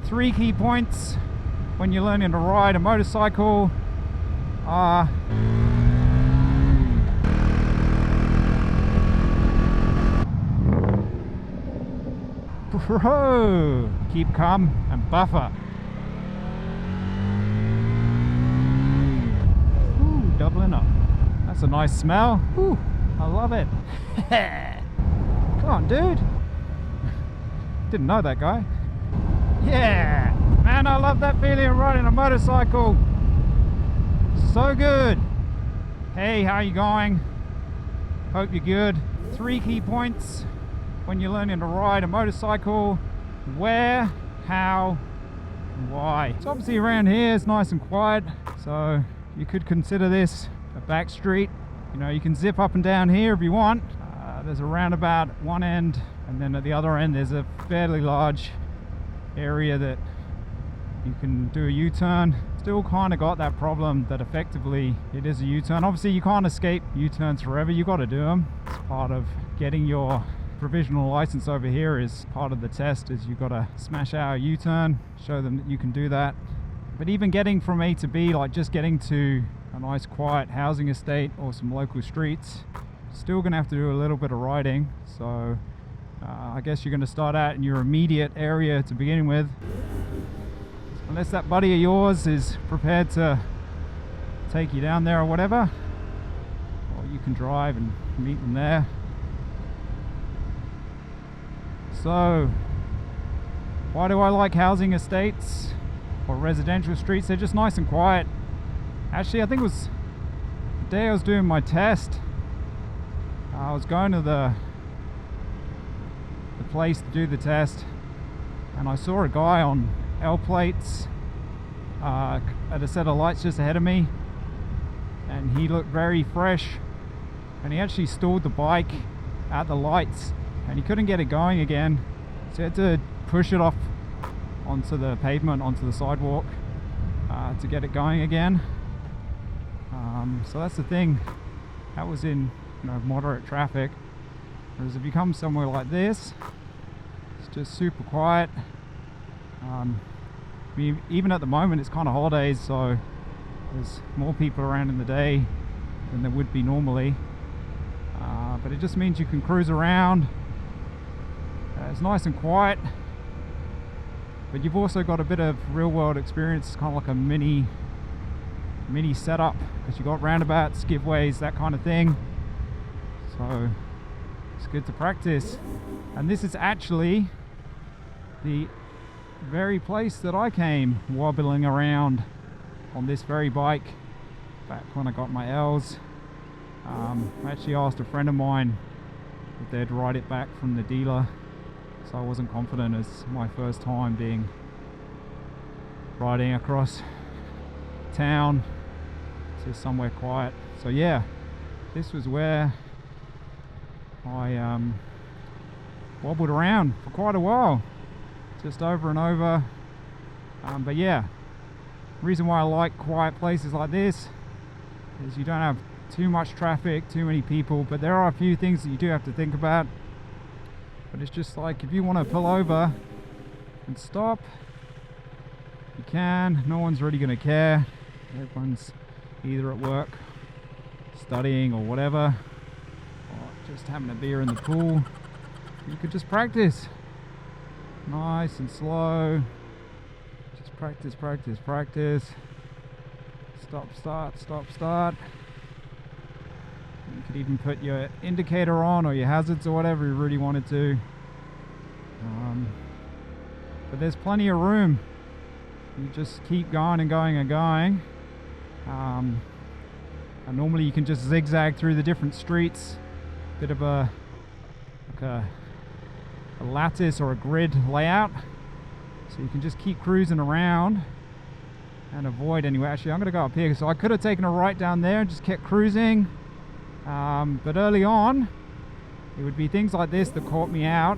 Three key points when you're learning to ride a motorcycle are keep calm and buffer. Ooh, doubling up. That's a nice smell. Ooh, I love it. Come on, dude. Didn't know that guy. Yeah, man, I love that feeling of riding a motorcycle. So good. Hey, how you going? Hope you're good. Three key points when you're learning to ride a motorcycle: where, how, and why. So obviously around here it's nice and quiet, so you could consider this a back street. You know, you can zip up and down here if you want. There's a roundabout at one end, and then at the other end there's a fairly large area that you can do a U-turn. Still kind of got that problem that effectively it is a U-turn. Obviously you can't escape U-turns forever, you got to do them. It's part of getting your provisional license over here. Is part of the test is you've got to smash out a U-turn, show them that you can do that. But even getting from A to B, like just getting to a nice quiet housing estate or some local streets, still gonna have to do a little bit of riding. So I guess you're going to start out in your immediate area to begin with, unless that buddy of yours is prepared to take you down there or whatever, or you can drive and meet them there. So why do I like housing estates or residential streets? They're just nice and quiet. Actually, I think it was the day I was doing my test, I was going to the place to do the test, and I saw a guy on L plates at a set of lights just ahead of me, and he looked very fresh, and he actually stalled the bike at the lights and he couldn't get it going again, so he had to push it off onto the pavement, onto the sidewalk, to get it going again. So that's the thing, that was in, you know, moderate traffic. Whereas if you come somewhere like this, it's just super quiet. I mean, even at the moment it's kind of holidays, so there's more people around in the day than there would be normally. But it just means you can cruise around. It's nice and quiet, but you've also got a bit of real world experience. It's kind of like a mini setup, because you've got roundabouts, giveaways, that kind of thing. So it's good to practice. And this is actually the very place that I came wobbling around on this very bike back when I got my L's. I actually asked a friend of mine if they'd ride it back from the dealer, so I wasn't confident. It's my first time riding across town to somewhere quiet. So yeah, this was where I wobbled around for quite a while, just over and over. But yeah, the reason why I like quiet places like this is you don't have too much traffic, too many people, but there are a few things that you do have to think about. But it's just like, if you want to pull over and stop, you can. No one's really going to care. Everyone's either at work, studying, or whatever, or just having a beer in the pool. You could just practice nice and slow. Just practice, practice, practice. Stop, start, stop, start. You could even put your indicator on, or your hazards, or whatever you really wanted to. But there's plenty of room. You just keep going and going and going. And normally you can just zigzag through the different streets. Bit of a lattice or a grid layout. So you can just keep cruising around and avoid anyway. Actually, I'm going to go up here. So I could have taken a right down there and just kept cruising. But early on, it would be things like this that caught me out.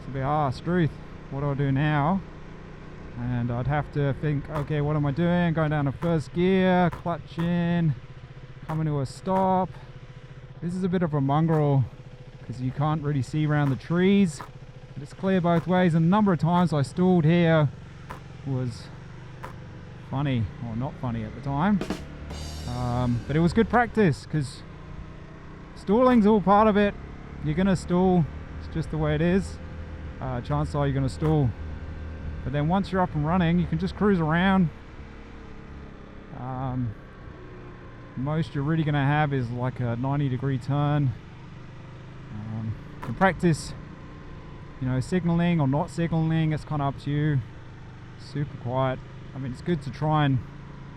So it'd be, Struth, what do I do now? And I'd have to think, okay, what am I doing? Going down to first gear, clutch in, coming to a stop. This is a bit of a mongrel because you can't really see around the trees. But it's clear both ways, and the number of times I stalled here was funny, or not funny at the time. But it was good practice, because stalling's all part of it. You're going to stall, it's just the way it is. Chances are you're going to stall. But then once you're up and running, you can just cruise around. Most you're really going to have is like a 90-degree turn. You can practice, you know, signaling or not signaling, it's kind of up to you. Super quiet. I mean, it's good to try and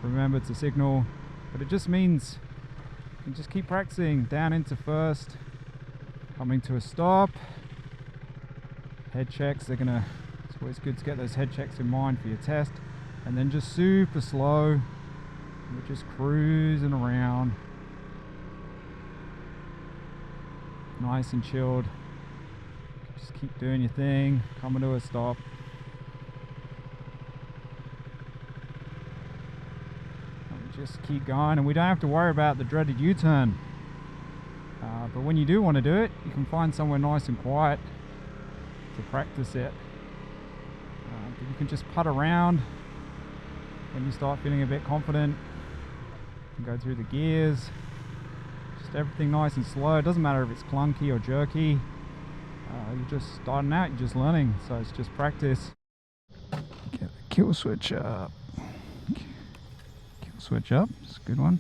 remember to signal, but it just means you can just keep practicing down into first, coming to a stop. Head checks, it's always good to get those head checks in mind for your test. And then just super slow, we're just cruising around. Nice and chilled. Just keep doing your thing, coming to a stop. And just keep going, and we don't have to worry about the dreaded U-turn. But when you do want to do it, you can find somewhere nice and quiet to practice it. But you can just putt around when you start feeling a bit confident. You can go through the gears. Just everything nice and slow. It doesn't matter if it's clunky or jerky. You're just starting out, you're just learning, so it's just practice. Get the kill switch up. Kill switch up, it's a good one.